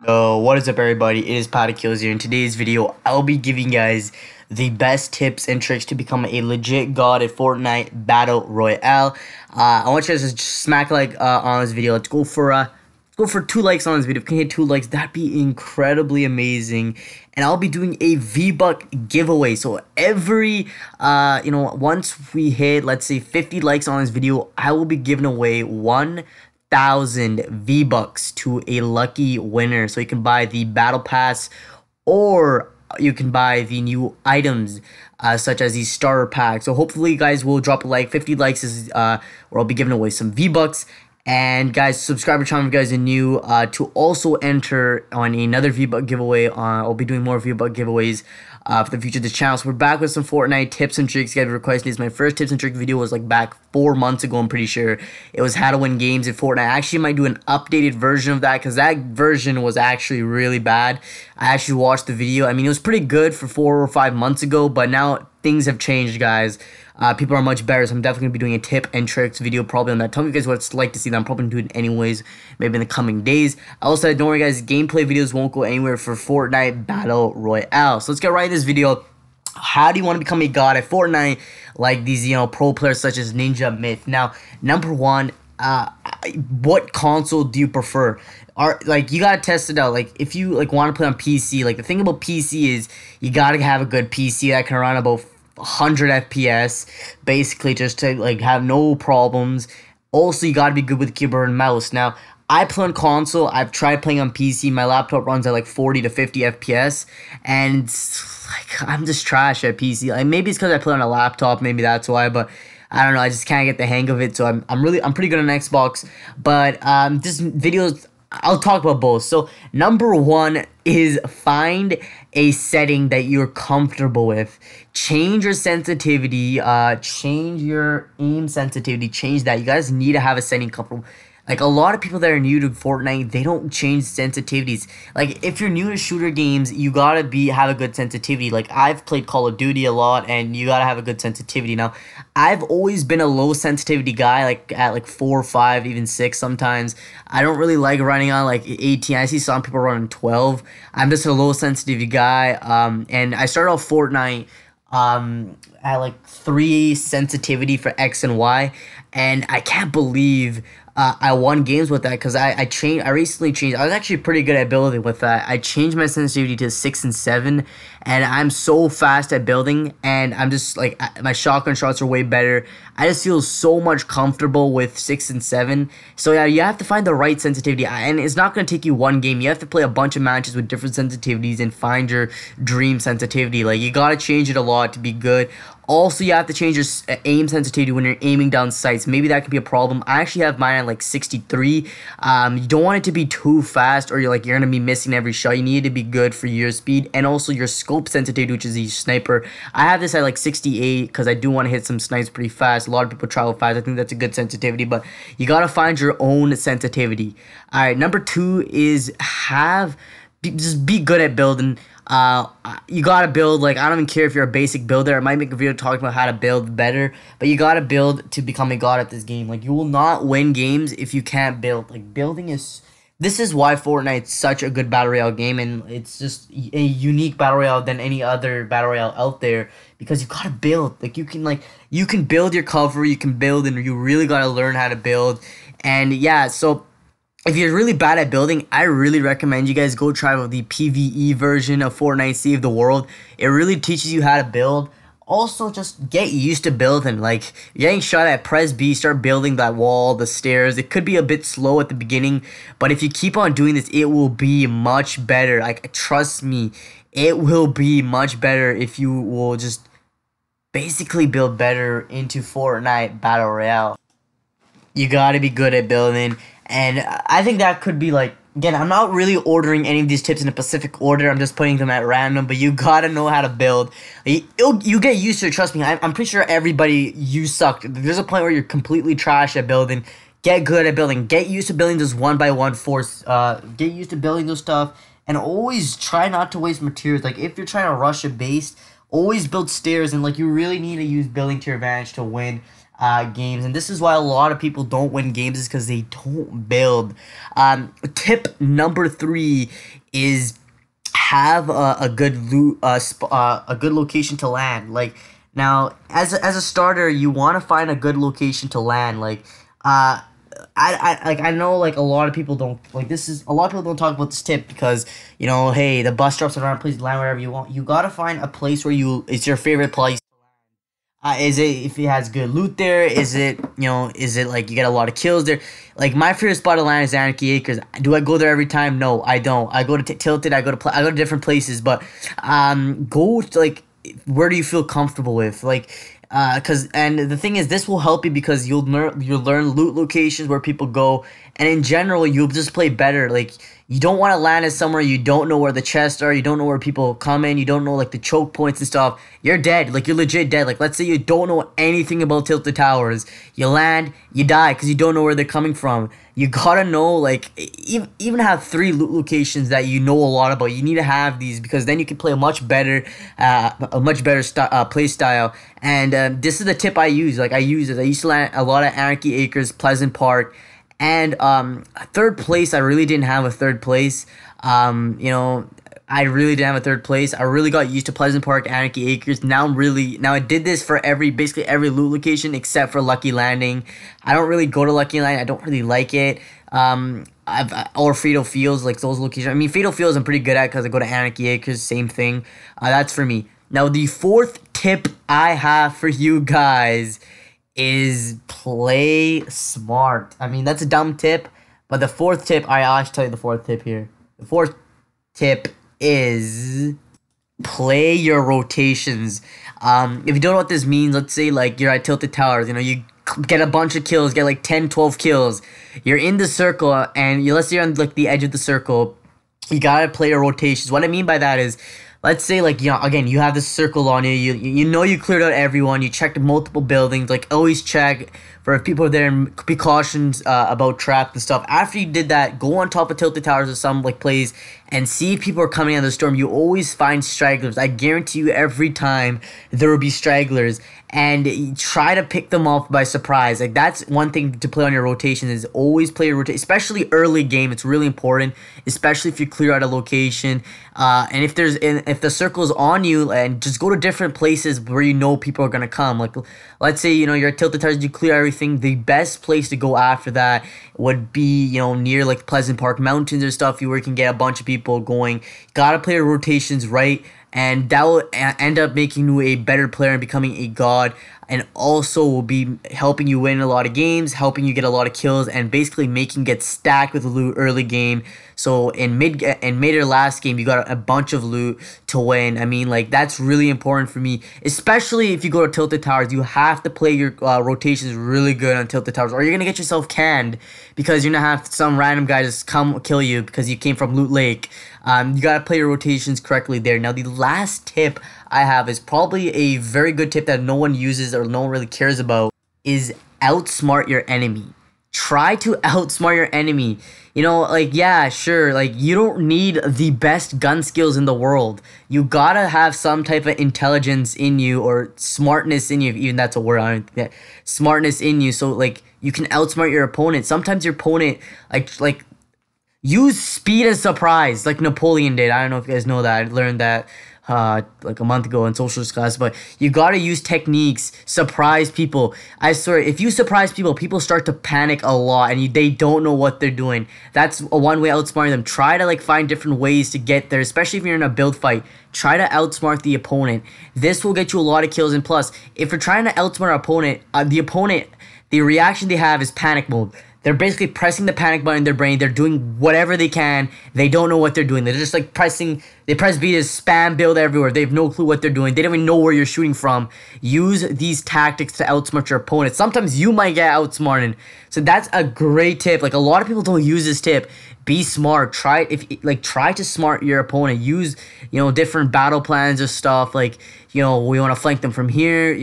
What is up, everybody? It is PaddaKillz here. In today's video, I'll be giving you guys the best tips and tricks to become a legit god at Fortnite Battle Royale. I want you guys to just smack like on this video. Let's go for 2 likes on this video. If you can hit 2 likes, that'd be incredibly amazing. And I'll be doing a V-Buck giveaway. So every once we hit, let's say, 50 likes on this video, I will be giving away 1,000 V-Bucks to a lucky winner. So you can buy the battle pass, or you can buy the new items such as the starter pack. So hopefully you guys will drop a like. 50 likes is where I'll be giving away some V-Bucks. And guys, subscribe to the channel if you guys are new to also enter on another V-Buck giveaway. I'll be doing more V-Buck giveaways for the future of the channel. So we're back with some Fortnite tips and tricks. You guys requested this. My first tips and tricks video was like back 4 months ago, I'm pretty sure. It was how to win games in Fortnite. I actually might do an updated version of that because that version was actually really bad. I actually watched the video. I mean, it was pretty good for 4 or 5 months ago, but now things have changed, guys. People are much better, so I'm definitely going to be doing a tip and tricks video probably on that. Tell me, guys, what it's like to see that. I'm probably going to do it anyways, maybe in the coming days. I also said, don't worry, guys, gameplay videos won't go anywhere for Fortnite Battle Royale. So let's get right into this video. How do you want to become a god at Fortnite like these, pro players such as Ninja Myth? Now, number one, what console do you prefer? You gotta test it out. Like, if you want to play on PC, the thing about PC is you gotta have a good PC that can run about 100 FPS, basically, just to have no problems. Also, you gotta be good with keyboard and mouse. Now, I play on console. I've tried playing on PC. My laptop runs at 40 to 50 FPS, and I'm just trash at PC. Maybe it's because I play on a laptop. Maybe that's why. But I don't know. I just can't get the hang of it. So I'm pretty good on Xbox. But this videos, I'll talk about both. So number one is find a setting that you're comfortable with. Change your sensitivity, change your aim sensitivity, change that. You guys need to have a setting comfortable. A lot of people that are new to Fortnite, they don't change sensitivities. If you're new to shooter games, you gotta have a good sensitivity. I've played Call of Duty a lot, and you gotta have a good sensitivity. Now, I've always been a low sensitivity guy, at 4 or 5, even 6 sometimes. I don't really like running on 18. I see some people running 12. I'm just a low sensitivity guy. And I started off Fortnite at 3 sensitivity for X and Y, and I can't believe I won games with that because I recently changed. I was actually pretty good at building with that. I changed my sensitivity to 6 and 7, and I'm so fast at building, and I'm just my shotgun shots are way better. I just feel so much comfortable with 6 and 7. So yeah, you have to find the right sensitivity, and it's not going to take you one game. You have to play a bunch of matches with different sensitivities and find your dream sensitivity. You got to change it a lot to be good. Also, you have to change your aim sensitivity when you're aiming down sights. Maybe that could be a problem. I actually have mine at 63. You don't want it to be too fast, or you're going to be missing every shot. You need it to be good for your speed, and also your scope sensitivity, which is the sniper. I have this at 68 because I do want to hit some snipes pretty fast. A lot of people travel fast. I think that's a good sensitivity, but you got to find your own sensitivity. All right, number 2 is just be good at building. You gotta build. I don't even care if you're a basic builder. I might make a video talking about how to build better, but you gotta build to become a god at this game. You will not win games if you can't build. Building is... This is why Fortnite's such a good Battle Royale game, and it's just a unique Battle Royale than any other Battle Royale out there, because you gotta build. You can build your cover, you can build, and you really gotta learn how to build. And yeah, so if you're really bad at building, I really recommend you guys go try out the PvE version of Fortnite Save the World. It really teaches you how to build. Also, just get used to building. You're getting shot at, press B, start building that wall, the stairs. It could be a bit slow at the beginning, but if you keep on doing this, it will be much better. Trust me, it will be much better if you will just basically build better into Fortnite Battle Royale. You gotta be good at building. And I think that could be again, I'm not really ordering any of these tips in a specific order. I'm just putting them at random, but you gotta know how to build. You get used to it, trust me. I'm pretty sure everybody, you sucked. There's a point where you're completely trash at building. Get good at building. Get used to building this 1x1 force. Get used to building those stuff. And always try not to waste materials. If you're trying to rush a base, always build stairs. And you really need to use building to your advantage to win. games, and this is why a lot of people don't win games, is because they don't build. Tip number 3 is have a good a good location to land. Like, now, as a starter, you want to find a good location to land. Like, I know, like, a lot of people don't, like, a lot of people don't talk about this tip because, you know, hey, the bus drops around, please land wherever you want. You gotta find a place where it's your favorite place. Is it if it has good loot there? Is it, is it like you get a lot of kills there? Like, my favorite spot to land is Anarchy Acres. Do I go there every time? No, I don't. I go to Tilted. I go to different places, but go to, like, where do you feel comfortable with? Like, and the thing is, this will help you because you'll learn loot locations where people go, and in general, you'll just play better. Like, you don't want to land at somewhere you don't know where the chests are, you don't know where people come in, you don't know, like, the choke points and stuff. You're dead. Like, you're legit dead. Like, let's say you don't know anything about Tilted Towers. You land, you die because you don't know where they're coming from. You gotta know, like, even have 3 loot locations that you know a lot about. You need to have these because then you can play a much better play style. And this is the tip I use. Like, I use it. I used to land a lot of Anarchy Acres, Pleasant Park, and 3rd place. I really didn't have a 3rd place. I really didn't have a 3rd place. I really got used to Pleasant Park, Anarchy Acres. Now I did this for basically every loot location except for Lucky Landing. I don't really go to Lucky Landing. I don't really like it. Or Fatal Fields, like those locations. I mean, Fatal Fields I'm pretty good at because I go to Anarchy Acres, same thing. That's for me. Now, the 4th tip I have for you guys is play smart. I mean, that's a dumb tip, but the 4th tip, I'll tell you the 4th tip here. The 4th tip is play your rotations. If you don't know what this means, let's say, like, you're at Tilted Towers, you get a bunch of kills, get like 10, 12 kills. You're in the circle, and let's say you're on, like, the edge of the circle. You gotta play your rotations. What I mean by that is, let's say, like, again, you have this circle on you. You cleared out everyone. You checked multiple buildings. Like, always check for if people are there, and be cautious about traps and stuff. After you did that, go on top of Tilted Towers or some, like, plays and see if people are coming out of the storm. You always find stragglers. I guarantee you every time there will be stragglers. And you try to pick them off by surprise. Like, that's one thing to play on your rotation, is always play your rotation, especially early game. It's really important, especially if you clear out a location. And if the circle's on you, and just go to different places where you know people are gonna come. Like, let's say you're at Tilted Towers, you clear everything. The best place to go after that would be near, like, Pleasant Park Mountains or stuff, where you can get a bunch of people going. Gotta play your rotations right. And that will end up making you a better player and becoming a god, and also will be helping you win a lot of games, helping you get a lot of kills, and basically making you get stacked with loot early game. So in mid or last game, you got a bunch of loot to win. I mean, like, that's really important for me, especially if you go to Tilted Towers. You have to play your rotations really good on Tilted Towers, or you're gonna get yourself canned because you're gonna have some random guy just come kill you because you came from Loot Lake. You gotta play your rotations correctly there. Now, the last tip I have is probably a very good tip that no one uses or no one really cares about, is outsmart your enemy. Try to outsmart your enemy. Like, yeah, sure, like, you don't need the best gun skills in the world. You gotta have some type of intelligence in you, or smartness in you, if even that's a word. I don't think that smartness in you, so, like, you can outsmart your opponent. Sometimes your opponent, like use speed and surprise, like Napoleon did. I don't know if you guys know that. I learned that like a month ago in socials class. But you gotta use techniques, surprise people. I swear, if you surprise people, people start to panic a lot, and they don't know what they're doing. That's one way outsmarting them. Try to, like, find different ways to get there, especially if you're in a build fight. Try to outsmart the opponent. This will get you a lot of kills. And plus, if you're trying to outsmart an opponent, the reaction they have is panic mode. They're basically pressing the panic button in their brain. They're doing whatever they can. They don't know what they're doing. They're just, like, they press B to spam build everywhere. They have no clue what they're doing. They don't even know where you're shooting from. Use these tactics to outsmart your opponent. Sometimes you might get outsmarted. So that's a great tip. Like, a lot of people don't use this tip. Be smart. Try to smart your opponent. Use, different battle plans or stuff. Like, we want to flank them from here.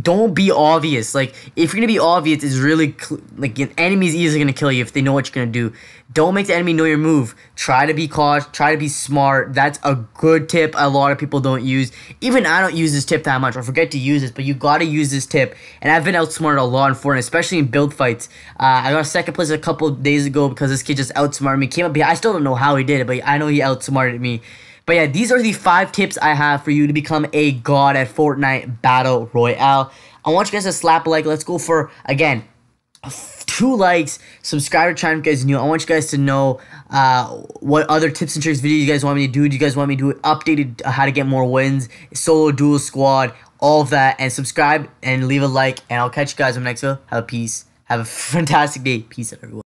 Don't be obvious. Like, if you're gonna be obvious, it's really like, an enemy's easily gonna kill you if they know what you're gonna do. Don't make the enemy know your move. Try to be cautious. Try to be smart. That's a good tip a lot of people don't use. Even I don't use this tip that much. I forget to use this, but you gotta use this tip. And I've been outsmarted a lot in Fortnite, especially in build fights. I got second place a couple of days ago because this kid just outsmarted me. Came up here. I still don't know how he did it, but I know he outsmarted me. But yeah, these are the 5 tips I have for you to become a god at Fortnite Battle Royale. I want you guys to slap a like. Let's go for, again, 2 likes. Subscribe to the channel if you guys are new. I want you guys to know what other tips and tricks videos you guys want me to do. Do you guys want me to do updated how to get more wins, solo, dual, squad, all of that. And subscribe and leave a like. And I'll catch you guys in the next video. Have a peace. Have a fantastic day. Peace out, everyone.